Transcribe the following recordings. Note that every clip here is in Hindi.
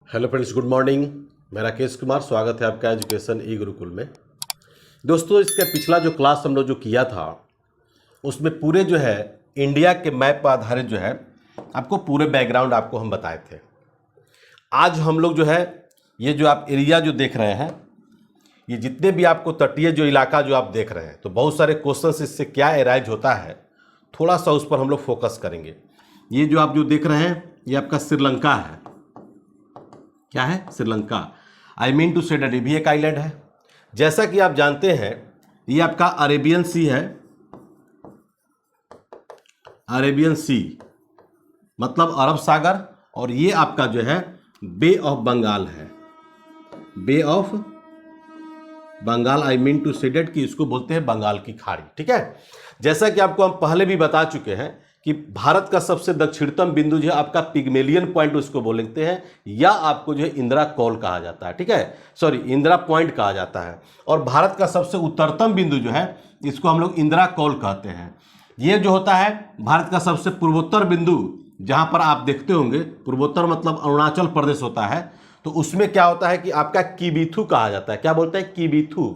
Hello friends, good morning. मैं राकेश कुमार, स्वागत है आपका एजुकेशन ई गुरुकुल में। दोस्तों, इसका पिछला जो क्लास हम लोग जो किया था उसमें पूरे जो है इंडिया के मैप पर आधारित जो है आपको पूरे बैकग्राउंड आपको हम बताए थे। आज हम लोग जो है ये जो आप एरिया जो देख रहे हैं, ये जितने भी आपको तटीय जो इलाका जो आप देख रहे हैं, तो बहुत सारे क्वेश्चंस इससे क्या एराइज होता है, थोड़ा सा उस पर हम लोग फोकस करेंगे। ये जो आप जो देख रहे हैं ये आपका श्रीलंका है। क्या है? Sri Lanka. I mean to say that ये भी एक आइलैंड है। जैसा कि आप जानते हैं ये आपका अरेबियन सी है। अरेबियन सी मतलब अरब सागर, और ये आपका जो है बे ऑफ बंगाल है। Bay of Bengal, I mean to say that कि इसको बोलते हैं बंगाल की खाड़ी। ठीक है, जैसा कि आपको हम पहले भी बता चुके हैं कि भारत का सबसे दक्षिणतम बिंदु जो है आपका पिग्मेलियन पॉइंट उसको बोलते हैं, या आपको जो है इंदिरा कॉल कहा जाता है। ठीक है, सॉरी, इंदिरा पॉइंट कहा जाता है। और भारत का सबसे उत्तरतम बिंदु जो है इसको हम लोग इंदिरा कॉल कहते हैं। ये जो होता है भारत का सबसे पूर्वोत्तर बिंदु, जहां पर आप देखते होंगे पूर्वोत्तर मतलब अरुणाचल प्रदेश होता है, तो उसमें क्या होता है कि आपका किबिथु कहा जाता है। क्या बोलते हैं? किबिथु।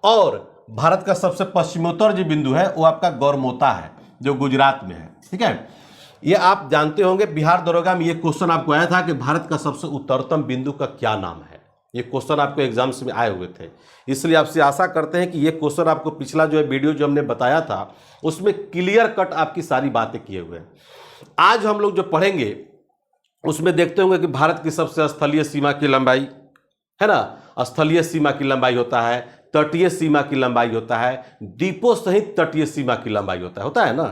और भारत का सबसे पश्चिमोत्तर जो बिंदु है वो आपका गौरमोता है, जो गुजरात में है। ठीक है, ये आप जानते होंगे बिहार दरोगा में ये क्वेश्चन आपको आया था कि भारत का सबसे उत्तरतम बिंदु का क्या नाम है। ये क्वेश्चन आपको एग्जाम्स में आए हुए थे, इसलिए आपसे आशा करते हैं कि ये क्वेश्चन आपको पिछला जो है वीडियो जो हमने बताया था उसमें क्लियर कट आपकी सारी बातें किए हुए हैं। आज हम लोग जो पढ़ेंगे उसमें देखते होंगे कि भारत की सबसे स्थलीय सीमा की लंबाई है ना, स्थलीय सीमा की लंबाई होता है, तटीय सीमा की लंबाई होता है, द्वीपों सहित तटीय सीमा की लंबाई होता है ना।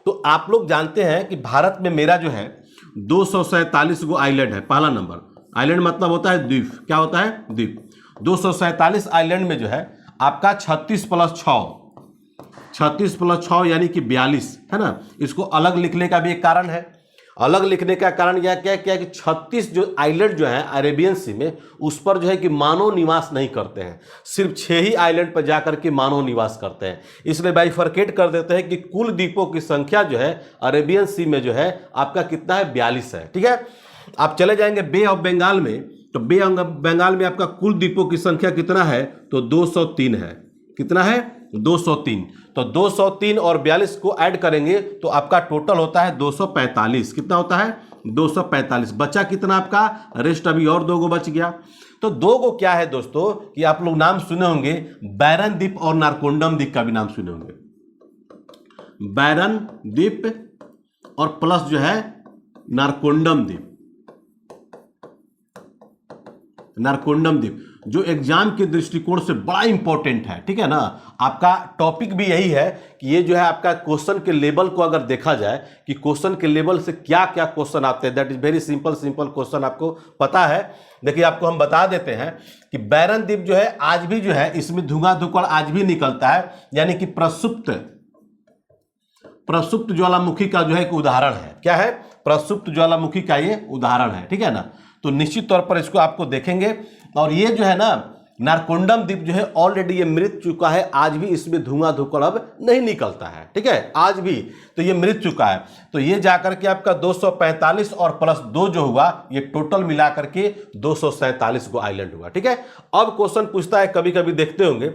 तो आप लोग जानते हैं कि भारत में मेरा जो है 247 गो आइलैंड है। पहला नंबर, आइलैंड मतलब होता है द्वीप। क्या होता है? द्वीप। 247 आइलैंड में जो है आपका 36 + 6 यानी कि 42 है ना। इसको अलग लिखने का भी एक कारण है। अलग लिखने का कारण यह क्या कि 36 जो आइलैंड जो है अरेबियन सी में, उस पर जो है कि मानव निवास नहीं करते हैं। सिर्फ 6 ही आइलैंड पर जाकर के मानव निवास करते हैं। इसलिए बाइफरकेट कर देते हैं कि कुल द्वीपों की संख्या जो है अरेबियन सी में जो है आपका कितना है? 42 है। ठीक है, आप चले जाएंगे बे ऑफ बंगाल में, तो बे ऑफ बंगाल में आपका कुल द्वीपों की संख्या कितना है? तो 203 है। कितना है? 203। तो 203 और 42 को ऐड करेंगे तो आपका टोटल होता है 245। कितना होता है? 245। बचा कितना आपका? रेस्ट अभी और 2 गो बच गया। तो 2 गो क्या है दोस्तों कि आप लोग नाम सुने होंगे, बैरन द्वीप और नारकोंडम द्वीप का भी नाम सुने होंगे। बैरन द्वीप और प्लस जो है नारकोंडम द्वीप। नारकोंडम द्वीप जो एग्जाम के दृष्टिकोण से बड़ा इंपॉर्टेंट है। ठीक है ना, आपका टॉपिक भी यही है कि ये जो है आपका क्वेश्चन के लेवल को अगर देखा जाए कि क्वेश्चन के लेवल से क्या क्या क्वेश्चन आते हैं, that is very simple question आपको पता है। देखिए, आपको हम बता देते हैं कि बैरन द्वीप जो है आज भी जो है इसमें धुआं धुकड़ आज भी निकलता है, यानी कि प्रसुप्त ज्वालामुखी का जो है एक उदाहरण है। क्या है? प्रसुप्त ज्वालामुखी का ये उदाहरण है। ठीक है ना, तो निश्चित तौर पर इसको आपको देखेंगे। और ये जो है ना नारकोंडम द्वीप जो है ऑलरेडी ये मृत चुका है, आज भी इसमें धुआं धुकड़ अब नहीं निकलता है। ठीक है, आज भी तो ये मृत चुका है। तो ये जाकर के आपका 245 और प्लस 2 जो हुआ, ये टोटल मिलाकर के 247 गो आइलैंड हुआ। ठीक है, अब क्वेश्चन पूछता है, कभी कभी देखते होंगे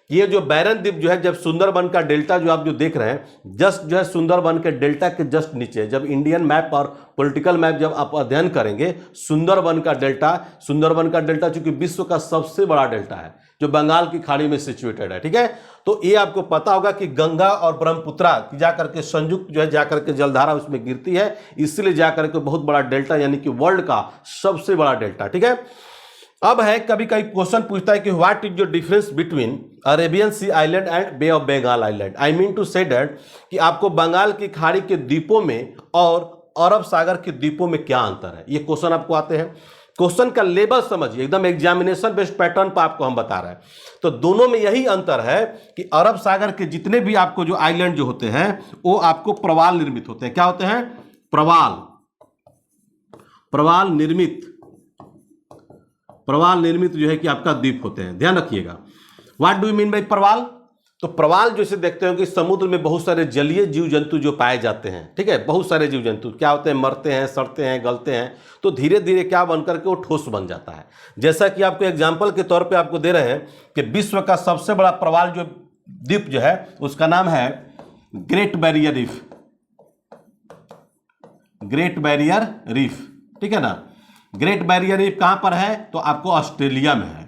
ये जो बैरन द्वीप जो है, जब सुंदरबन का डेल्टा जो आप जो देख रहे हैं, जस्ट जो है सुंदरबन के डेल्टा के जस्ट नीचे, जब इंडियन मैप और पॉलिटिकल मैप जब आप अध्ययन करेंगे, सुंदरबन का डेल्टा चूंकि विश्व का सबसे बड़ा डेल्टा है जो बंगाल की खाड़ी में सिचुएटेड है। ठीक है, तो ये आपको पता होगा कि गंगा और ब्रह्मपुत्रा की जाकर के संयुक्त जो है जाकर के जलधारा उसमें गिरती है, इसलिए जाकर के बहुत बड़ा डेल्टा, यानी कि वर्ल्ड का सबसे बड़ा डेल्टा। ठीक है, अब है कभी कभी क्वेश्चन पूछता है कि what is the difference between Arabian sea island and bay of Bengal island. I mean to say that कि आपको बंगाल की खाड़ी के द्वीपों में और अरब सागर के द्वीपों में क्या अंतर है, ये क्वेश्चन आपको आते हैं। क्वेश्चन का लेवल समझिए, एकदम एग्जामिनेशन बेस्ड पैटर्न पर आपको हम बता रहे हैं। तो दोनों में यही अंतर है कि अरब सागर के जितने भी आपको जो आइलैंड जो होते हैं वो आपको प्रवाल निर्मित होते हैं। क्या होते हैं? प्रवाल निर्मित जो है कि आपका द्वीप होते हैं। ध्यान रखिएगा, what do you mean by प्रवाल? तो प्रवाल जैसे देखते हो कि समुद्र में बहुत सारे जलीय जीव जंतु जो पाए जाते हैं, ठीक है, बहुत सारे जीव जंतु क्या होते हैं, मरते हैं, सड़ते हैं, गलते हैं, तो धीरे धीरे क्या बन करके वो ठोस बन जाता है। जैसा कि आपको एग्जाम्पल के तौर पे आपको दे रहे हैं कि विश्व का सबसे बड़ा प्रवाल जो द्वीप जो है उसका नाम है great barrier reef, great barrier reef, ठीक है ना। ग्रेट बैरियर रीफ कहां पर है, तो आपको ऑस्ट्रेलिया में है।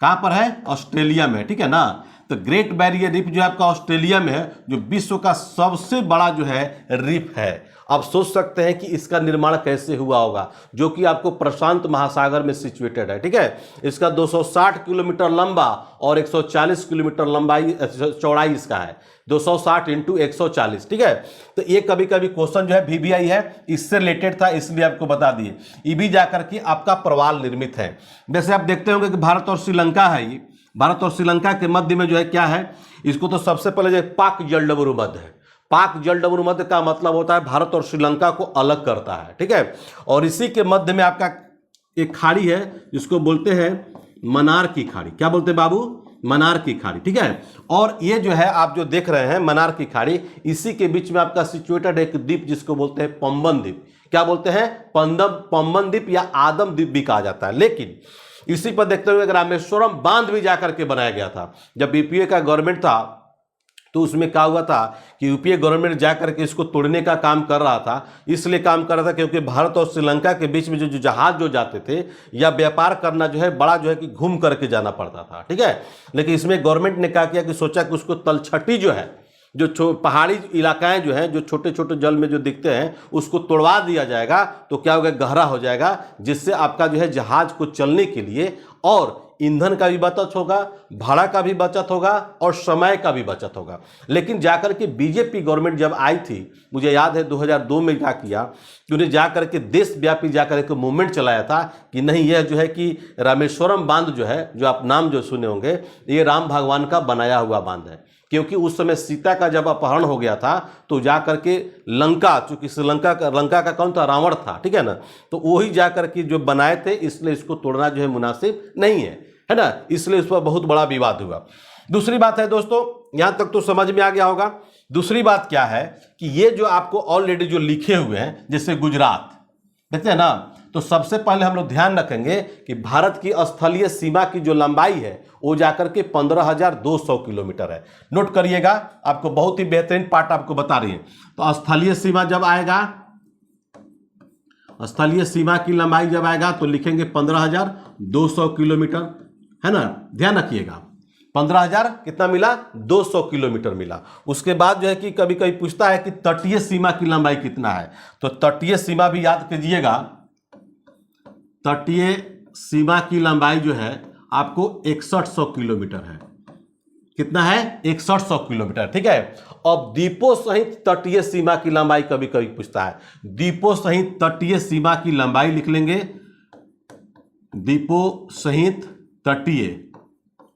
कहां पर है, ऑस्ट्रेलिया में, ठीक है ना। तो ग्रेट बैरियर रीफ जो है आपका ऑस्ट्रेलिया में है, जो विश्व का सबसे बड़ा जो है रीफ है। आप सोच सकते हैं कि इसका निर्माण कैसे हुआ होगा, जो कि आपको प्रशांत महासागर में सिचुएटेड है, ठीक है। इसका 260 किलोमीटर लंबा और 140 किलोमीटर लंबाई चौड़ाई इसका है, 260 इंटू 140, ठीक है। तो ये कभी कभी क्वेश्चन जो है VBI है, इससे रिलेटेड था, इसलिए आपको बता दिए। ये भी जाकर के आपका प्रवाल निर्मित है। जैसे आप देखते होंगे कि भारत और श्रीलंका है, ये भारत और श्रीलंका के मध्य में जो है क्या है, इसको तो सबसे पहले जो पाक जलडमरू मध्य है। पाक जलडमरू मध्य का मतलब होता है भारत और श्रीलंका को अलग करता है, ठीक है। और इसी के मध्य में आपका एक खाड़ी है जिसको बोलते हैं मनार की खाड़ी। क्या बोलते हैं बाबू, मनार की खाड़ी, ठीक है। और ये जो है आप जो देख रहे हैं मनार की खाड़ी, इसी के बीच में आपका सिचुएटेड एक द्वीप जिसको बोलते हैं पंबन द्वीप। क्या बोलते हैं, पंबन द्वीप या आदम द्वीप भी कहा जाता है। लेकिन इसी पर देखते हुए रामेश्वरम बांध भी जाकर के बनाया गया था। जब यूपीए का गवर्नमेंट था तो उसमें क्या हुआ था कि यूपीए गवर्नमेंट जाकर के इसको तोड़ने का काम कर रहा था। इसलिए काम कर रहा था क्योंकि भारत और श्रीलंका के बीच में जो जहाज जो जाते थे या व्यापार करना जो है बड़ा जो है कि घूम करके जाना पड़ता था, ठीक है। लेकिन इसमें गवर्नमेंट ने क्या किया कि सोचा कि उसको तलछटी जो है, जो पहाड़ी इलाकाएं जो हैं, जो छोटे छोटे जल में जो दिखते हैं, उसको तोड़वा दिया जाएगा तो क्या होगा, गहरा हो जाएगा, जिससे आपका जो है जहाज को चलने के लिए और ईंधन का भी बचत होगा, भाड़ा का भी बचत होगा और समय का भी बचत होगा। लेकिन जाकर के बीजेपी गवर्नमेंट जब आई थी, मुझे याद है 2002 में क्या किया कि उन्हें जाकर के देशव्यापी जाकर के मूवमेंट चलाया था कि नहीं, यह जो है कि रामेश्वरम बांध जो है, जो आप नाम जो सुने होंगे, ये राम भगवान का बनाया हुआ बांध है। क्योंकि उस समय सीता का जब अपहरण हो गया था तो जाकर के लंका, चूंकि श्रीलंका का लंका का कौन था, रावण था, ठीक है ना। तो वही जाकर के जो बनाए थे, इसलिए इसको तोड़ना जो है मुनासिब नहीं है ना। इसलिए इस पर बहुत बड़ा विवाद हुआ। दूसरी बात है दोस्तों, यहां तक तो समझ में आ गया होगा। दूसरी बात क्या है कि ये जो आपको ऑलरेडी जो लिखे हुए हैं, जैसे गुजरात देखते हैं ना, तो सबसे पहले हम लोग ध्यान रखेंगे कि भारत की स्थलीय सीमा की जो लंबाई है वो जाकर के 15,200 किलोमीटर है। नोट करिएगा, आपको बहुत ही बेहतरीन पार्ट आपको बता रही है। तो स्थलीय सीमा जब आएगा, स्थलीय सीमा की लंबाई जब आएगा तो लिखेंगे 15,200 किलोमीटर, है ना। ध्यान रखिएगा, 15,000 कितना मिला, 200 किलोमीटर मिला। उसके बाद जो है कि कभी कभी पूछता है कि तटीय सीमा की लंबाई कितना है, तो तटीय सीमा भी याद कीजिएगा। तटीय सीमा की लंबाई जो है आपको 6100 किलोमीटर है। कितना है, 6100 किलोमीटर, ठीक है। अब द्वीपों सहित तटीय सीमा की लंबाई कभी कभी पूछता है, द्वीपों सहित तटीय सीमा की लंबाई लिख लेंगे, द्वीपों सहित तटीय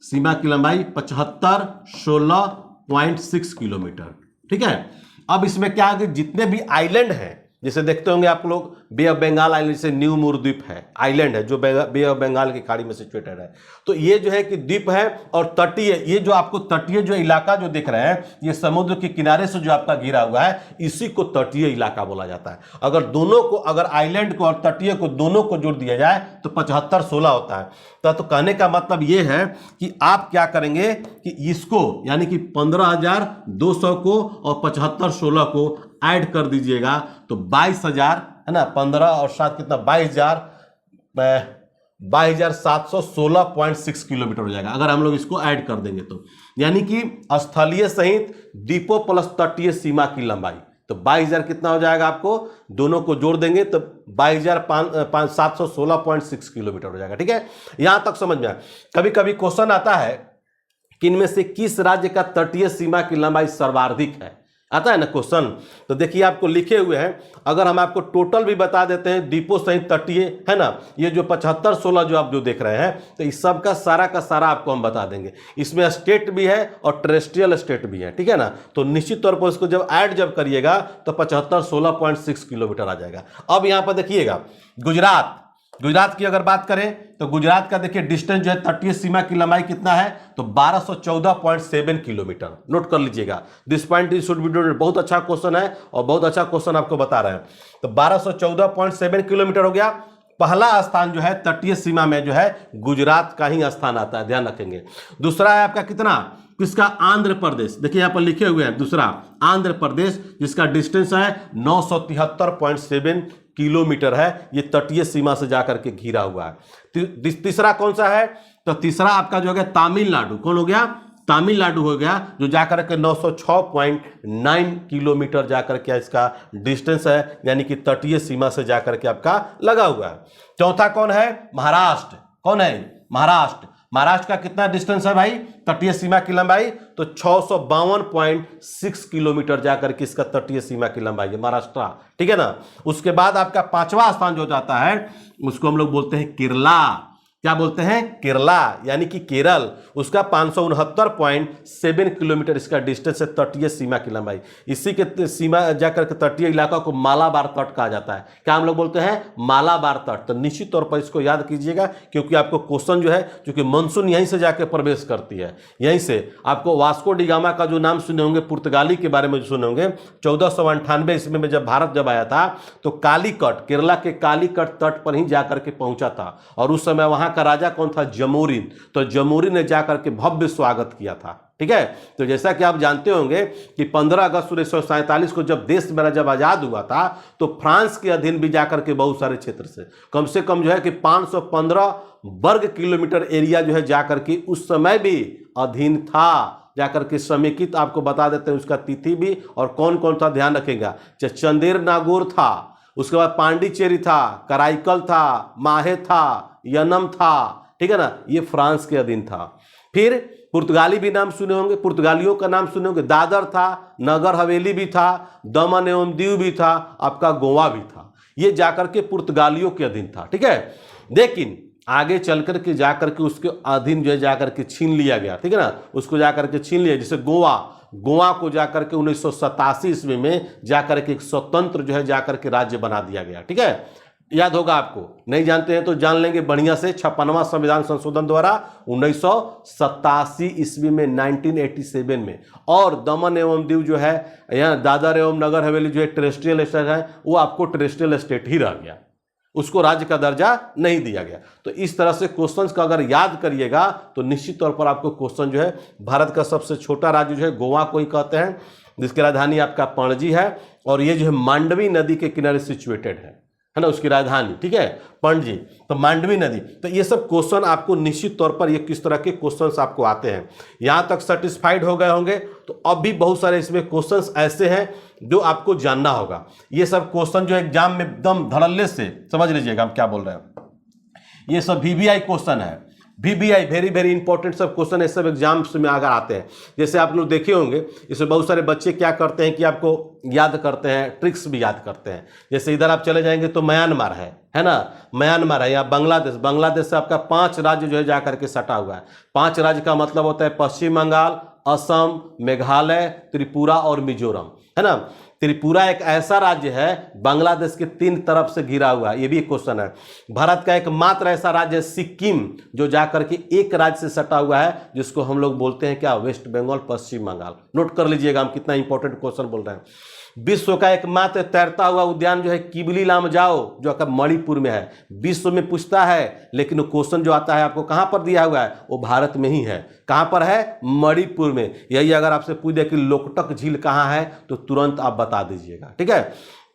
सीमा की लंबाई 7516.6 किलोमीटर, ठीक है। अब इसमें क्या है कि जितने भी आइलैंड हैं, जैसे देखते होंगे आप लोग बे ऑफ बंगाल आइलैंड, जैसे न्यू मूर द्वीप है, आइलैंड है जो बे ऑफ बंगाल की खाड़ी में सिचुएटेड है। तो ये जो है कि द्वीप है और तटीय, ये जो आपको तटीय जो इलाका जो दिख रहे हैं, ये समुद्र के किनारे से जो आपका घिरा हुआ है, इसी को तटीय इलाका बोला जाता है। अगर दोनों को, अगर आइलैंड को और तटीय को दोनों को जोड़ दिया जाए तो 7516 होता है। तो कहने का मतलब ये है कि आप क्या करेंगे कि इसको यानी कि 15,200 को और 7516 को ऐड कर दीजिएगा तो 22,000, है ना। 15 और 7 कितना, 22,716.6 किलोमीटर हो जाएगा अगर हम लोग इसको ऐड कर देंगे तो। यानी कि स्थलीय सहित द्वीपों प्लस तटीय सीमा की लंबाई, तो 22,000 कितना हो जाएगा, आपको दोनों को जोड़ देंगे तो 22,716.6 किलोमीटर हो जाएगा, ठीक है। यहां तक समझ में आया। कभी कभी क्वेश्चन आता है कि इनमें से किस राज्य का तटीय सीमा की लंबाई सर्वाधिक है, आता है ना क्वेश्चन। तो देखिए आपको लिखे हुए हैं, अगर हम आपको टोटल भी बता देते हैं द्वीपों सहित तटीय, है ना, ये जो 7516 जो आप जो देख रहे हैं, तो इस सब का सारा आपको हम बता देंगे। इसमें स्टेट भी है और टेरेस्ट्रियल स्टेट भी है, ठीक है ना। तो निश्चित तौर पर इसको जब ऐड जब करिएगा तो 7516.6 किलोमीटर आ जाएगा। अब यहां पर देखिएगा गुजरात, गुजरात की अगर बात करें तो गुजरात का देखिए डिस्टेंस जो है तटीय सीमा की लंबाई कितना है, तो 1214.7 किलोमीटर। नोट कर लीजिएगा, this point is should be noted. बहुत अच्छा क्वेश्चन है और बहुत अच्छा क्वेश्चन आपको बता रहे हैं। तो 1214.7 किलोमीटर हो गया। पहला स्थान जो है तटीय सीमा में जो है गुजरात का ही स्थान आता है, ध्यान रखेंगे। दूसरा है आपका कितना, किसका, आंध्र प्रदेश। देखिए यहां पर लिखे हुए हैं दूसरा आंध्र प्रदेश, जिसका डिस्टेंस है 973.7 किलोमीटर है। ये तटीय सीमा से जाकर के घिरा हुआ है। तीसरा कौन सा है, तो तीसरा आपका जो हो गया तमिलनाडु। कौन हो गया, तमिलनाडु हो गया, जो जाकर के 906.9 किलोमीटर जाकर के इसका डिस्टेंस है, यानी कि तटीय सीमा से जाकर के आपका लगा हुआ है। चौथा कौन है, महाराष्ट्र। कौन है, महाराष्ट्र। महाराष्ट्र का कितना डिस्टेंस है भाई, तटीय सीमा की लंबाई, तो 652.6 किलोमीटर जाकर के इसका तटीय सीमा की लंबाई है महाराष्ट्र, ठीक है ना। उसके बाद आपका पांचवा स्थान जो जाता है उसको हम लोग बोलते हैं केरला। क्या बोलते हैं, केरला, यानी कि केरल। उसका 569.7 किलोमीटर इसका डिस्टेंस है, तटीय सीमा की लंबाई। इसी के सीमा जाकर के तटीय इलाका को मालाबार तट कहा जाता है। क्या हम लोग बोलते हैं, मालाबार तट। तो निश्चित तौर पर इसको याद कीजिएगा, क्योंकि आपको क्वेश्चन जो है, क्योंकि मानसून यहीं से जाकर प्रवेश करती है, यहीं से। आपको वास्को डी गामा का जो नाम सुने होंगे, पुर्तगाली के बारे में जो सुने होंगे, 1498 ईस्वी में जब भारत जब आया था, तो कालीकट, केरला के कालीकट तट पर ही जाकर के पहुंचा था। और उस समय वहां का राजा कौन था, जमोरिन। तो जमोरिन ने जाकर के भव्य स्वागत किया था, ठीक है। तो जैसा कि आप जानते होंगे कि 15 अगस्त 1947 को जब देश मेरा जब आजाद हुआ था, तो फ्रांस के अधीन भी जाकर के बहुत सारे क्षेत्र से कम जो है कि 515 वर्ग किलोमीटर एरिया जो है जाकर के उस समय भी अधीन था। जाकर के समेकित आपको बता देते हैं उसका तिथि भी और कौन कौन था, ध्यान रखेगा। चंदेर नागौर था, उसके बाद पांडिचेरी था, कराईकल था, माहे था, यनम था, ठीक है ना, ये फ्रांस के अधीन था। फिर पुर्तगाली भी नाम सुने होंगे, पुर्तगालियों का नाम सुने होंगे, दादर था, नगर हवेली भी था, दमन एवं दीव भी था, आपका गोवा भी था। ये जाकर के पुर्तगालियों के अधीन था, ठीक है। लेकिन आगे चलकर के जाकर के उसके अधीन जो है जाकर के छीन लिया गया, ठीक है ना, उसको जाकर के छीन लिया। जैसे गोवा को जाकर के 1987 ईस्वी में जाकर के एक स्वतंत्र जो है जाकर के राज्य बना दिया गया, ठीक है। याद होगा आपको, नहीं जानते हैं तो जान लेंगे बढ़िया से। 56वां संविधान संशोधन द्वारा 1987 ईस्वी में 1987 में। और दमन एवं दीव जो है, यहाँ दादर एवं नगर हवेली जो है टेरेस्ट्रियल स्टेट है, वो आपको टेरेस्ट्रियल स्टेट ही रह गया, उसको राज्य का दर्जा नहीं दिया गया। तो इस तरह से क्वेश्चंस का अगर याद करिएगा तो निश्चित तौर पर आपको क्वेश्चन जो है, भारत का सबसे छोटा राज्य जो है गोवा को ही कहते हैं, जिसकी राजधानी आपका पणजी है। और ये जो है मांडवी नदी के किनारे सिचुएटेड है ना, उसकी राजधानी, ठीक है, पणजी। तो मांडवी नदी। तो ये सब क्वेश्चन आपको निश्चित तौर पर ये किस तरह के क्वेश्चंस आपको आते हैं, यहां तक सेटिस्फाइड हो गए होंगे। तो अब भी बहुत सारे इसमें क्वेश्चंस ऐसे हैं जो आपको जानना होगा। ये सब क्वेश्चन जो एग्जाम में एकदम धड़ल्ले से समझ लीजिएगा हम क्या बोल रहे हैं। ये सब VBI क्वेश्चन है, VBI वेरी वेरी इंपॉर्टेंट सब क्वेश्चन है, सब एग्जाम्स में अगर आते हैं। जैसे आप लोग देखे होंगे, इसमें बहुत सारे बच्चे क्या करते हैं कि आपको याद करते हैं, ट्रिक्स भी याद करते हैं। जैसे इधर आप चले जाएंगे तो म्यांमार है ना, म्यांमार है, या बांग्लादेश से आपका 5 राज्य जो है जाकर के सटा हुआ है। 5 राज्य का मतलब होता है पश्चिम बंगाल, असम, मेघालय, त्रिपुरा और मिजोरम, है ना। त्रिपुरा एक ऐसा राज्य है बांग्लादेश के 3 तरफ से घिरा हुआ है, ये भी एक क्वेश्चन है। भारत का एकमात्र ऐसा राज्य है सिक्किम, जो जाकर के एक राज्य से सटा हुआ है, जिसको हम लोग बोलते हैं क्या, वेस्ट बंगाल, पश्चिम बंगाल। नोट कर लीजिएगा हम कितना इंपॉर्टेंट क्वेश्चन बोल रहे हैं। विश्व का एकमात्र तैरता हुआ उद्यान जो है किबली लामजाओ, जो आपका मणिपुर में है, विश्व में पूछता है, लेकिन वो क्वेश्चन जो आता है आपको कहां पर दिया हुआ है, वो भारत में ही है। कहां पर है, मणिपुर में। यही अगर आपसे पूछ दे कि लोकटक झील कहां है, तो तुरंत आप बता दीजिएगा, ठीक है।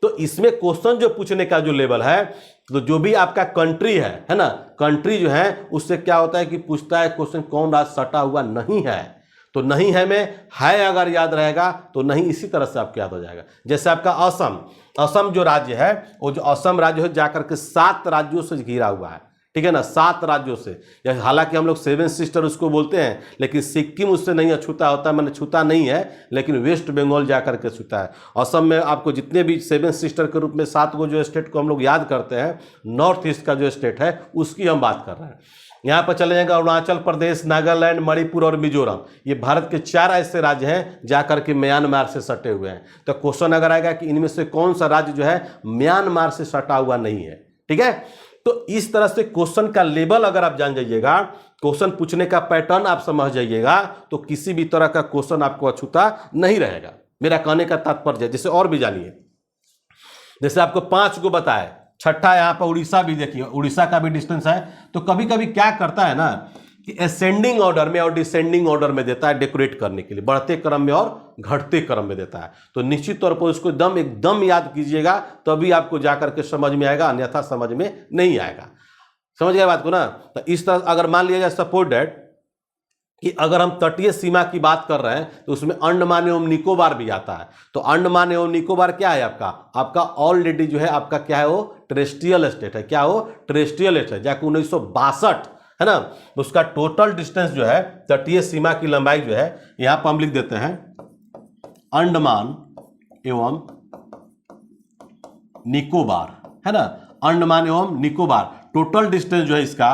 तो इसमें क्वेश्चन जो पूछने का जो लेवल है, तो जो भी आपका कंट्री है ना, कंट्री जो है उससे क्या होता है कि पूछता है क्वेश्चन कौन राज्य सटा हुआ नहीं है, तो नहीं है में है अगर याद रहेगा तो नहीं, इसी तरह से आपको याद हो जाएगा। जैसे आपका असम जो राज्य है, वो जो असम राज्य है जाकर के 7 राज्यों से घिरा हुआ है, ठीक है ना, 7 राज्यों से। हालांकि हम लोग 7 सिस्टर उसको बोलते हैं, लेकिन सिक्किम उससे नहीं अछूता होता है, मैंने छूता नहीं है, लेकिन वेस्ट बंगाल जाकर के छूता है। असम में आपको जितने भी 7 सिस्टर के रूप में 7 को जो स्टेट को हम लोग याद करते हैं, नॉर्थ ईस्ट का जो स्टेट है उसकी हम बात कर रहे हैं। यहाँ पर चले जाएगा अरुणाचल प्रदेश, नागालैंड, मणिपुर और मिजोरम। ये भारत के 4 ऐसे राज्य हैं जाकर के म्यांमार से सटे हुए हैं। तो क्वेश्चन अगर आएगा कि इनमें से कौन सा राज्य जो है म्यांमार से सटा हुआ नहीं है, ठीक है। तो इस तरह से क्वेश्चन का लेवल अगर आप जान जाइएगा, क्वेश्चन पूछने का पैटर्न आप समझ जाइएगा, तो किसी भी तरह का क्वेश्चन आपको अछूता नहीं रहेगा। मेरा कहने का तात्पर्य है, जैसे और भी जानिए, जैसे आपको 5 को बताए, छठा यहाँ पर उड़ीसा भी देखिए, उड़ीसा का भी डिस्टेंस है। तो कभी कभी क्या करता है ना कि असेंडिंग ऑर्डर में और डिसेंडिंग ऑर्डर में देता है डेकोरेट करने के लिए, बढ़ते क्रम में और घटते क्रम में देता है। तो निश्चित तौर पर उसको एकदम याद कीजिएगा, तभी आपको जाकर के समझ में आएगा, अन्यथा समझ में नहीं आएगा। समझ गए बात को ना। तो इस तरह अगर मान लिया जाए सपोज दैट कि अगर हम तटीय सीमा की बात कर रहे हैं तो उसमें अंडमान एवं निकोबार भी आता है। तो अंडमान एवं निकोबार क्या है आपका ऑलरेडी जो है आपका क्या है, वो टेरेस्ट्रियल स्टेट है। क्या हो, टेरेस्ट्रियल स्टेट है। जाके 1962 है ना, उसका टोटल डिस्टेंस जो है, तटीय सीमा की लंबाई जो है, यहां पर हम लिख देते हैं अंडमान एवं निकोबार, है ना, अंडमान एवं निकोबार। टोटल डिस्टेंस जो है इसका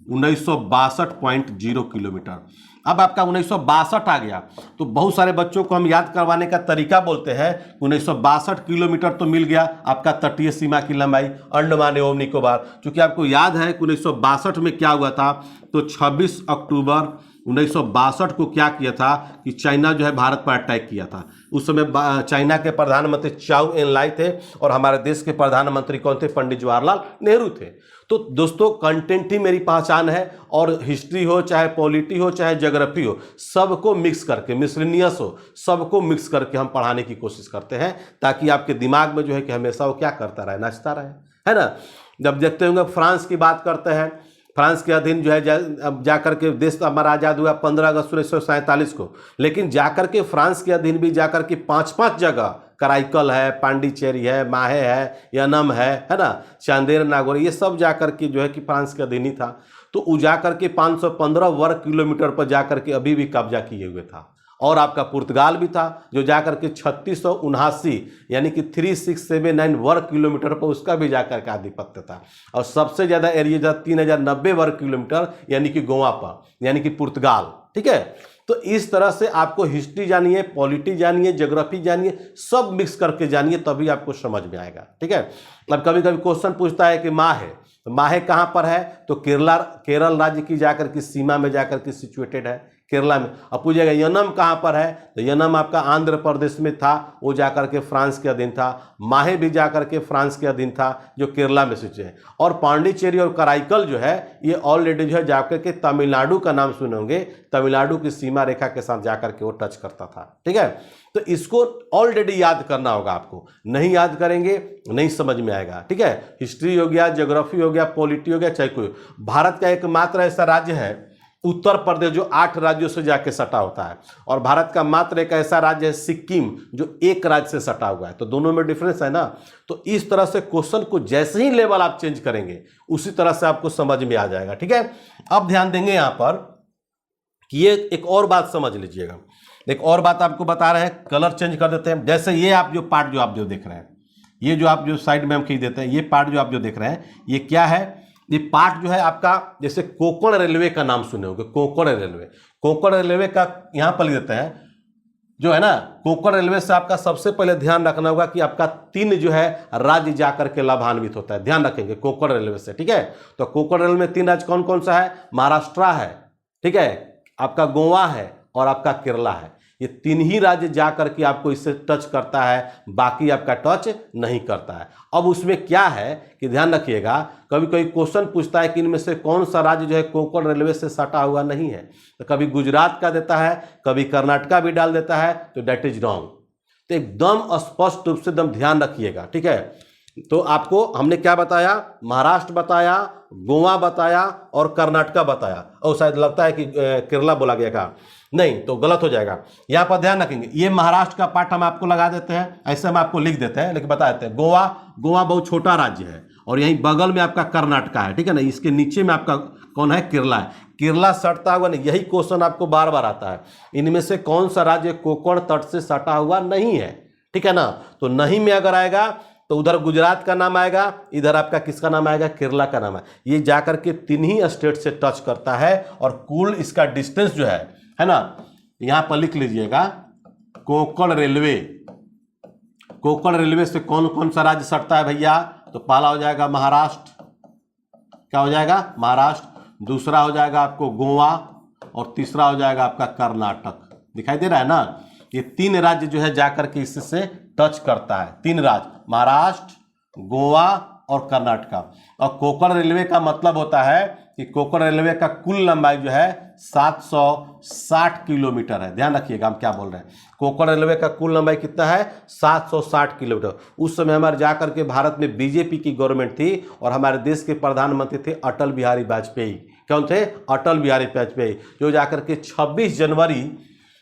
1962.0 किलोमीटर। अब आपका 1962 आ गया, तो बहुत सारे बच्चों को हम याद करवाने का तरीका बोलते हैं। 1962 किलोमीटर तो मिल गया आपका तटीय सीमा की लंबाई अंडमान एवं निकोबार। क्योंकि आपको याद है कि 1962 में क्या हुआ था, तो 26 अक्टूबर 1962 को क्या किया था कि चाइना जो है भारत पर अटैक किया था। उस समय चाइना के प्रधानमंत्री चाउ एन लाई थे और हमारे देश के प्रधानमंत्री कौन थे, पंडित जवाहरलाल नेहरू थे। तो दोस्तों कंटेंट ही मेरी पहचान है, और हिस्ट्री हो चाहे पॉलिटी हो चाहे ज्योग्राफी हो, सबको मिक्स करके, मिसलिनियस हो, सबको मिक्स करके हम पढ़ाने की कोशिश करते हैं, ताकि आपके दिमाग में जो है कि हमेशा वो क्या करता रहे, नाचता रहे, है ना। जब देखते होंगे फ्रांस की बात करते हैं, फ्रांस के अधीन जो है अब जाकर के देश हमारा आज़ाद हुआ 15 अगस्त 1947 को, लेकिन जाकर के फ्रांस के अधीन भी जाकर के 5-5 जगह, कराइकल है, पांडिचेरी है, माहे है, यनम है ना, चांदेर नागौर, ये सब जाकर के जो है कि फ्रांस के अधीन ही था। तो वो जाकर के 515 वर्ग किलोमीटर पर जाकर के अभी भी कब्जा किए हुए था। और आपका पुर्तगाल भी था जो जाकर के 3679 यानी कि 3679 वर्ग किलोमीटर पर उसका भी जाकर के आधिपत्य था। और सबसे ज़्यादा एरिया था 3090 वर्ग किलोमीटर यानी कि गोवा पर, यानी कि पुर्तगाल। ठीक है, तो इस तरह से आपको हिस्ट्री जानिए, पॉलिटी जानिए, ज्योग्राफी जानिए, सब मिक्स करके जानिए, तभी आपको समझ में आएगा। ठीक है, अब कभी कभी क्वेश्चन पूछता है कि माहे, तो माहे कहाँ पर है, तो केरल राज्य की जाकर की सीमा में जाकर के सिचुएटेड है, केरला में। अब पूछेगा यनम कहाँ पर है, तो यनम आपका आंध्र प्रदेश में था, वो जाकर के फ्रांस के अधीन था। माहे भी जाकर के फ्रांस के अधीन था, जो केरला में स्थित है। और पांडिचेरी और कराइकल जो है ये ऑलरेडी जो है जाकर के तमिलनाडु का नाम सुने होंगे, तमिलनाडु की सीमा रेखा के साथ जाकर के वो टच करता था। ठीक है, तो इसको ऑलरेडी याद करना होगा आपको, नहीं याद करेंगे नहीं समझ में आएगा। ठीक है, हिस्ट्री हो गया, ज्योग्राफी हो गया, पॉलिटी हो गया, चाहे कोई। भारत का एकमात्र ऐसा राज्य है उत्तर प्रदेश जो 8 राज्यों से जाके सटा होता है, और भारत का मात्र एक ऐसा राज्य है सिक्किम जो 1 राज्य से सटा हुआ है। तो दोनों में डिफरेंस है ना। तो इस तरह से क्वेश्चन को जैसे ही लेवल आप चेंज करेंगे उसी तरह से आपको समझ में आ जाएगा। ठीक है, अब ध्यान देंगे यहां पर कि ये एक और बात समझ लीजिएगा, एक और बात आपको बता रहे हैं, कलर चेंज कर देते हैं। जैसे ये आप जो पार्ट जो आप जो देख रहे हैं, ये जो आप जो साइड में हम खींच देते हैं, ये पार्ट जो आप जो देख रहे हैं, ये क्या है, ये पार्ट जो है आपका, जैसे कोंकण रेलवे का नाम सुने होंगे, कोंकण रेलवे। कोंकण रेलवे का यहां पर लिख देते हैं जो है ना, कोंकण रेलवे से आपका सबसे पहले ध्यान रखना होगा कि आपका 3 जो है राज्य जाकर के लाभान्वित होता है, ध्यान रखेंगे कोंकण रेलवे से। ठीक है, तो कोंकण रेलवे में 3 राज्य कौन कौन सा है, महाराष्ट्र है, ठीक है, आपका गोवा है और आपका केरला है। ये 3 ही राज्य जाकर के आपको इससे टच करता है, बाकी आपका टच नहीं करता है। अब उसमें क्या है कि दैट रखिएगा, कभी कभी क्वेश्चन पूछता है कि इनमें से कौन सा राज्य जो है कोंकण रेलवे से सटा हुआ नहीं है, तो कभी गुजरात का देता है, कभी कर्नाटका भी डाल देता है, तो दैट इज रॉन्ग। तो एकदम स्पष्ट रूप से एकदम ध्यान रखिएगा। ठीक है, तो आपको हमने क्या बताया, महाराष्ट्र बताया, गोवा बताया और कर्नाटका बताया, और शायद लगता है कि केरला बोला गया का, नहीं तो गलत हो जाएगा। यहाँ पर ध्यान रखेंगे, ये महाराष्ट्र का पार्ट हम आपको लगा देते हैं, ऐसे हम आपको लिख देते हैं, लेकिन बता देते हैं गोवा बहुत छोटा राज्य है, और यहीं बगल में आपका कर्नाटका है। ठीक है ना, इसके नीचे में आपका कौन है, केरला है। केरला सटता हुआ नहीं, यही क्वेश्चन आपको बार बार आता है, इनमें से कौन सा राज्य कोंकण तट से सटा हुआ नहीं है। ठीक है ना, तो नहीं में अगर आएगा तो उधर गुजरात का नाम आएगा, इधर आपका किसका नाम आएगा, केरला का नाम है। ये जाकर के 3 ही स्टेट से टच करता है, और कुल इसका डिस्टेंस जो है ना, यहां पर लिख लीजिएगा कोंकण रेलवे। कोंकण रेलवे से कौन कौन सा राज्य सटता है भैया, तो पहला हो जाएगा महाराष्ट्र, क्या हो जाएगा? महाराष्ट्र, दूसरा हो जाएगा आपको गोवा, और तीसरा हो जाएगा आपका कर्नाटक। दिखाई दे रहा है ना? ये 3 राज्य जो है जाकर के इससे टच करता है, 3 राज्य, महाराष्ट्र, गोवा और कर्नाटका। और कोंकण रेलवे का मतलब होता है कि कोंकण रेलवे का कुल लंबाई जो है 760 किलोमीटर है। ध्यान रखिएगा हम क्या बोल रहे हैं। कोंकण रेलवे का कुल लंबाई कितना है? 760 किलोमीटर। उस समय हमारे जाकर के भारत में बीजेपी की गवर्नमेंट थी और हमारे देश के प्रधानमंत्री थे अटल बिहारी वाजपेयी। कौन थे? अटल बिहारी वाजपेयी, जो जाकर के 26 जनवरी,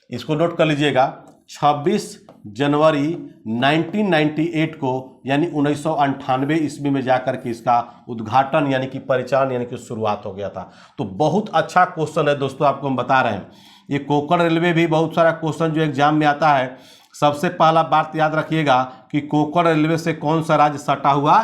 इसको नोट कर लीजिएगा, 26 जनवरी 1998 को यानी 1998 ईस्वी में जाकर के इसका उद्घाटन यानी कि परिचालन यानी कि शुरुआत हो गया था। तो बहुत अच्छा क्वेश्चन है दोस्तों, आपको हम बता रहे हैं। ये कोंकण रेलवे भी बहुत सारा क्वेश्चन जो एग्जाम में आता है। सबसे पहला बात याद रखिएगा कि कोंकण रेलवे से कौन सा राज्य सटा हुआ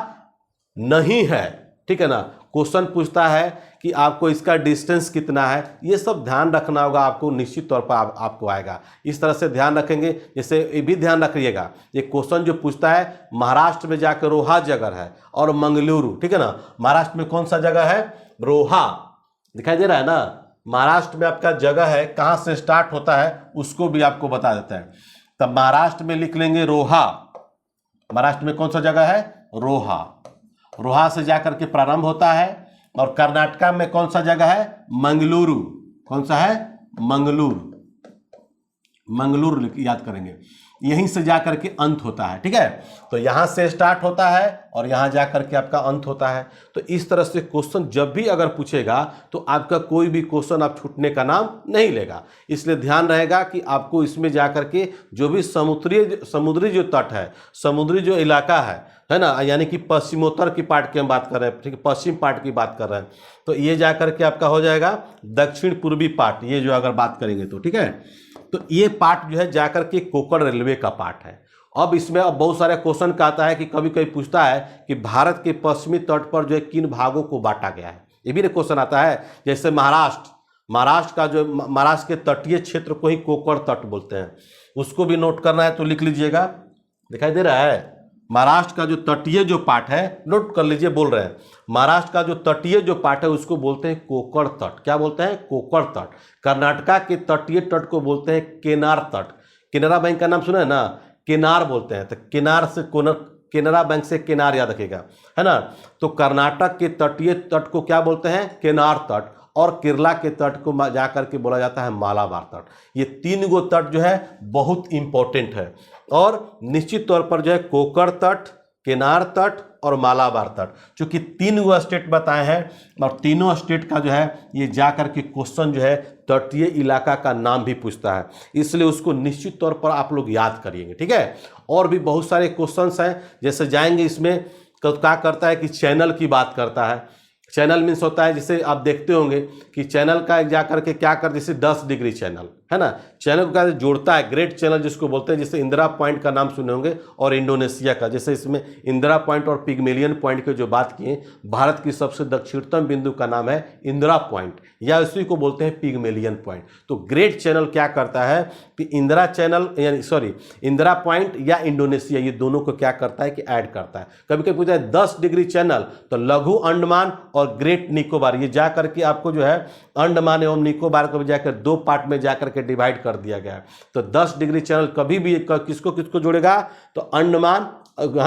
नहीं है, ठीक है ना। क्वेश्चन पूछता है कि आपको इसका डिस्टेंस कितना है, ये सब ध्यान रखना होगा आपको, निश्चित तौर पर आपको आएगा। इस तरह से ध्यान रखेंगे। जैसे ये भी ध्यान रखिएगा, ये क्वेश्चन जो पूछता है महाराष्ट्र में जाकर रोहा जगह है और मंगलुरु, ठीक है ना। महाराष्ट्र में कौन सा जगह है? रोहा, दिखाई दे रहा है ना। महाराष्ट्र में आपका जगह है, कहाँ से स्टार्ट होता है उसको भी आपको बता देता है। तब महाराष्ट्र में लिख लेंगे रोहा। महाराष्ट्र में कौन सा जगह है? रोहा। रोहा से जाकर के प्रारंभ होता है। और कर्नाटका में कौन सा जगह है? मंगलुरु। कौन सा है? मंगलुरु। मंगलुरु याद करेंगे, यहीं से जाकर के अंत होता है, ठीक है। तो यहां से स्टार्ट होता है और यहां जाकर के आपका अंत होता है। तो इस तरह से क्वेश्चन जब भी अगर पूछेगा तो आपका कोई भी क्वेश्चन आप छूटने का नाम नहीं लेगा। इसलिए ध्यान रहेगा कि आपको इसमें जाकर के जो भी समुद्री जो तट है, समुद्री जो इलाका है ना, यानी कि पश्चिमोत्तर की पार्ट की हम बात कर रहे हैं, ठीक है, पश्चिम पार्ट की बात कर रहे हैं, तो ये जाकर के आपका हो जाएगा दक्षिण पूर्वी पार्ट, ये जो अगर बात करेंगे तो, ठीक है। तो ये पार्ट जो है जाकर के कोंकण रेलवे का पार्ट है। अब इसमें अब बहुत सारे क्वेश्चन का आता है कि कभी कभी पूछता है कि भारत के पश्चिमी तट पर जो है किन भागों को बांटा गया है, ये भी क्वेश्चन आता है। जैसे महाराष्ट्र का जो महाराष्ट्र के तटीय क्षेत्र को ही कोंकण तट बोलते हैं, उसको भी नोट करना है तो लिख लीजिएगा। दिखाई दे रहा है? महाराष्ट्र का जो तटीय जो पार्ट है, नोट कर लीजिए, बोल रहे हैं महाराष्ट्र का जो तटीय जो पार्ट है उसको बोलते हैं कोंकण तट। क्या बोलते हैं? कोंकण तट। कर्नाटका के तटीय तट को बोलते हैं केनार तट। केनरा बैंक का नाम सुना है ना, केनार बोलते हैं, तो केनार से केनरा बैंक से केनार याद रखेगा, है ना। तो कर्नाटक के तटीय तट को क्या बोलते हैं? केनार तट। और केरला के तट को जाकर के बोला जाता है मालाबार तट। ये 3 गो तट जो है बहुत इंपॉर्टेंट है। और निश्चित तौर पर जो है कोंकण तट, केनार तट और मालाबार तट, चूंकि 3 गो स्टेट बताए हैं और तीनों स्टेट का जो है ये जाकर के क्वेश्चन जो है तटीय इलाका का नाम भी पूछता है, इसलिए उसको निश्चित तौर पर आप लोग याद करिएंगे, ठीक है। और भी बहुत सारे क्वेश्चंस हैं, जैसे जाएंगे इसमें तो क्या करता है कि चैनल की बात करता है। चैनल मीन्स होता है, जैसे आप देखते होंगे कि चैनल का जाकर के क्या कर, जैसे 10 डिग्री चैनल है ना, चैनल को क्या जोड़ता है, ग्रेट चैनल जिसको बोलते हैं, जैसे इंदिरा पॉइंट का नाम सुने होंगे, और इंडोनेशिया का, जैसे इसमें इंदिरा पॉइंट और पिग्मेलियन पॉइंट की जो बात किए, भारत की सबसे दक्षिणतम बिंदु का नाम है इंदिरा पॉइंट, या उसी को बोलते हैं पिग्मेलियन पॉइंट। तो ग्रेट चैनल क्या करता है कि इंदिरा चैनल यानी इंदिरा पॉइंट या इंडोनेशिया, ये दोनों को क्या करता है कि ऐड करता है। कभी कभी पूछा है 10 डिग्री चैनल, तो लघु अंडमान और ग्रेट निकोबार, ये जाकर के आपको जो है अंडमान एवं निकोबार को जाकर 2 पार्ट में जाकर के डिवाइड कर दिया गया है। तो 10 डिग्री चैनल कभी भी किसको किसको जोड़ेगा, तो अंडमान,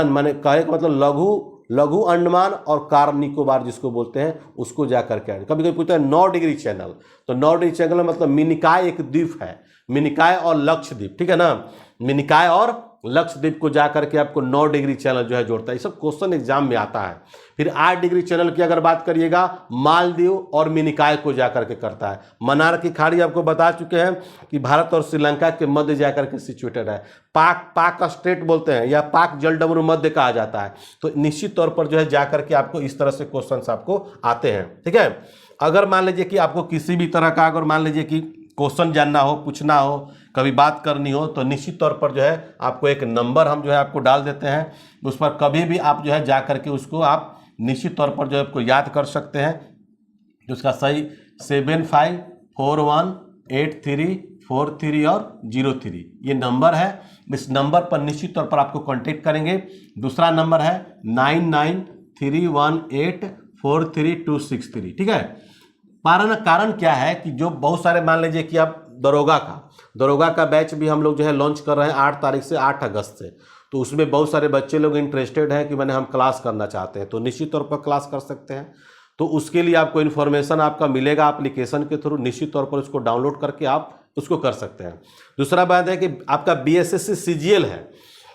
माने कहे का मतलब लघु अंडमान और कार निकोबार जिसको बोलते हैं उसको जाकर के। कभी कभी पूछता है 9 डिग्री चैनल, तो 9 डिग्री चैनल मतलब मिनिकाय एक द्वीप है, मिनिकाय और लक्षद्वीप, ठीक है ना, मिनिकाय और लक्षद्वीप को जाकर के आपको 9 डिग्री चैनल जो है जोड़ता है। ये सब क्वेश्चन एग्जाम में आता है। फिर 8 डिग्री चैनल की अगर बात करिएगा, मालदीव और मिनिकाय को जाकर के करता है। मन्नार की खाड़ी आपको बता चुके हैं कि भारत और श्रीलंका के मध्य जाकर के सिचुएटेड है। पाक स्टेट बोलते हैं या पाक जलडमरू मध्य कहा जाता है। तो निश्चित तौर पर जो है जाकर के आपको इस तरह से क्वेश्चन आपको आते हैं, ठीक है। अगर मान लीजिए कि आपको किसी भी तरह का अगर मान लीजिए कि क्वेश्चन जानना हो, पूछना हो, कभी बात करनी हो, तो निश्चित तौर पर जो है आपको एक नंबर हम जो है आपको डाल देते हैं, उस पर कभी भी आप जो है जा करके उसको आप निश्चित तौर पर जो है आपको याद कर सकते हैं। उसका सही 75418343 और 03 ये नंबर है। इस नंबर पर निश्चित तौर पर आपको कांटेक्ट करेंगे। दूसरा नंबर है 993184 43263। ठीक है। कारण क्या है कि जो बहुत सारे, मान लीजिए कि आप दरोगा का बैच भी हम लोग जो है लॉन्च कर रहे हैं 8 तारीख से 8 अगस्त से। तो उसमें बहुत सारे बच्चे लोग इंटरेस्टेड हैं कि मैंने हम क्लास करना चाहते हैं, तो निश्चित तौर पर क्लास कर सकते हैं। तो उसके लिए आपको इन्फॉर्मेशन आपका मिलेगा एप्लीकेशन के थ्रू, निश्चित तौर पर उसको डाउनलोड करके आप उसको कर सकते हैं। दूसरा बात है कि आपका BSSC CGL है,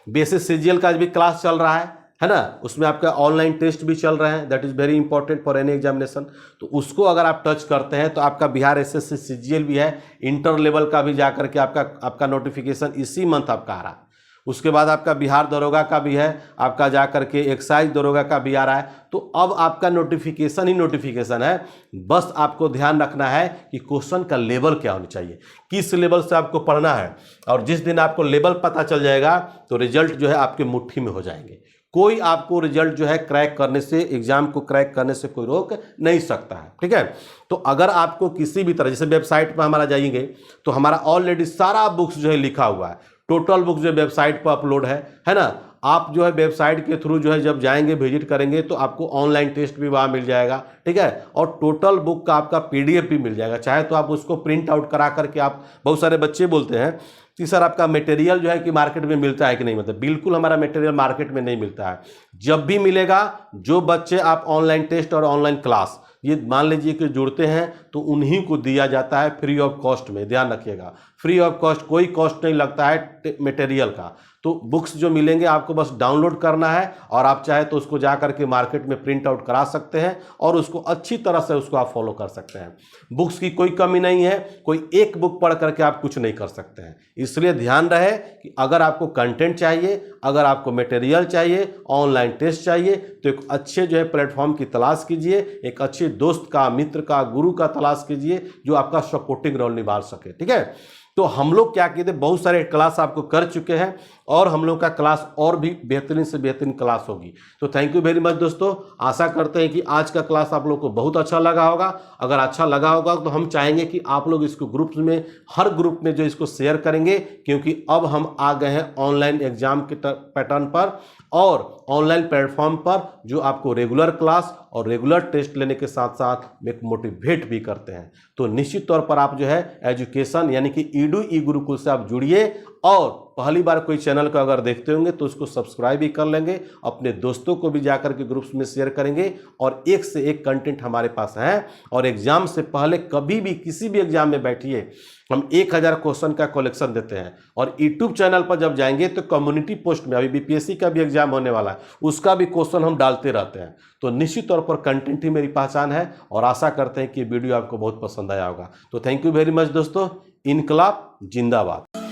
BSSC CGL का भी क्लास चल रहा है ना। उसमें आपका ऑनलाइन टेस्ट भी चल रहे हैं, that is very important for any examination. तो उसको अगर आप टच करते हैं तो आपका बिहार SSC CGL भी है, इंटर लेवल का भी जाकर के आपका नोटिफिकेशन इसी मंथ आपका आ रहा है। उसके बाद आपका बिहार दरोगा का भी है, आपका जा करके एक्साइज दरोगा का भी आ रहा है। तो अब आपका नोटिफिकेशन ही नोटिफिकेशन है। बस आपको ध्यान रखना है कि क्वेश्चन का लेवल क्या होना चाहिए, किस लेवल से आपको पढ़ना है, और जिस दिन आपको लेवल पता चल जाएगा तो रिजल्ट जो है आपके मुट्ठी में हो जाएंगे। कोई आपको रिजल्ट जो है क्रैक करने से, एग्जाम को क्रैक करने से कोई रोक नहीं सकता है। ठीक है। तो अगर आपको किसी भी तरह, जैसे वेबसाइट पर हमारा जाएंगे तो हमारा ऑलरेडी सारा बुक्स जो है लिखा हुआ है, टोटल बुक्स जो वेबसाइट पर अपलोड है ना। आप जो है वेबसाइट के थ्रू जो है जब जाएंगे, विजिट करेंगे, तो आपको ऑनलाइन टेस्ट भी वहाँ मिल जाएगा। ठीक है। और टोटल बुक का आपका PDF भी मिल जाएगा, चाहे तो आप उसको प्रिंट आउट करा करके आप, बहुत सारे बच्चे बोलते हैं कि सर आपका मटेरियल जो है कि मार्केट में मिलता है कि नहीं मिलता। बिल्कुल हमारा मटेरियल मार्केट में नहीं मिलता है। जब भी मिलेगा, जो बच्चे आप ऑनलाइन टेस्ट और ऑनलाइन क्लास ये मान लीजिए कि जुड़ते हैं तो उन्हीं को दिया जाता है फ्री ऑफ कॉस्ट में। ध्यान रखिएगा, फ्री ऑफ कॉस्ट, कोई कॉस्ट नहीं लगता है मटेरियल का। तो बुक्स जो मिलेंगे आपको बस डाउनलोड करना है, और आप चाहे तो उसको जा करके मार्केट में प्रिंट आउट करा सकते हैं और उसको अच्छी तरह से उसको आप फॉलो कर सकते हैं। बुक्स की कोई कमी नहीं है, कोई एक बुक पढ़ करके आप कुछ नहीं कर सकते हैं। इसलिए ध्यान रहे कि अगर आपको कंटेंट चाहिए, अगर आपको मटेरियल चाहिए, ऑनलाइन टेस्ट चाहिए, तो एक अच्छे जो है प्लेटफॉर्म की तलाश कीजिए, एक अच्छे दोस्त का, मित्र का, गुरु का तलाश कीजिए जो आपका सपोर्टिंग रोल निभा सके। ठीक है। तो हम लोग क्या कहते हैं, बहुत सारे क्लास आपको कर चुके हैं और हम लोग का क्लास और भी बेहतरीन से बेहतरीन क्लास होगी। तो थैंक यू वेरी मच दोस्तों। आशा करते हैं कि आज का क्लास आप लोग को बहुत अच्छा लगा होगा। अगर अच्छा लगा होगा तो हम चाहेंगे कि आप लोग इसको ग्रुप्स में, हर ग्रुप में जो इसको शेयर करेंगे, क्योंकि अब हम आ गए हैं ऑनलाइन एग्जाम के पैटर्न पर और ऑनलाइन प्लेटफॉर्म पर, जो आपको रेगुलर क्लास और रेगुलर टेस्ट लेने के साथ साथ एक मोटिवेट भी करते हैं। तो निश्चित तौर पर आप जो है एजुकेशन यानी कि ईडू ई गुरुकुल से आप जुड़िए, और पहली बार कोई चैनल को अगर देखते होंगे तो उसको सब्सक्राइब भी कर लेंगे, अपने दोस्तों को भी जाकर के ग्रुप्स में शेयर करेंगे। और एक से एक कंटेंट हमारे पास है, और एग्जाम से पहले कभी भी किसी भी एग्जाम में बैठिए, हम 1000 क्वेश्चन का कलेक्शन देते हैं। और यूट्यूब चैनल पर जब जाएंगे तो कम्युनिटी पोस्ट में, अभी BPSC का भी एग्जाम होने वाला है, उसका भी क्वेश्चन हम डालते रहते हैं। तो निश्चित तौर पर कंटेंट ही मेरी पहचान है, और आशा करते हैं कि वीडियो आपको बहुत पसंद आया होगा। तो थैंक यू वेरी मच दोस्तों। इनकलाब जिंदाबाद।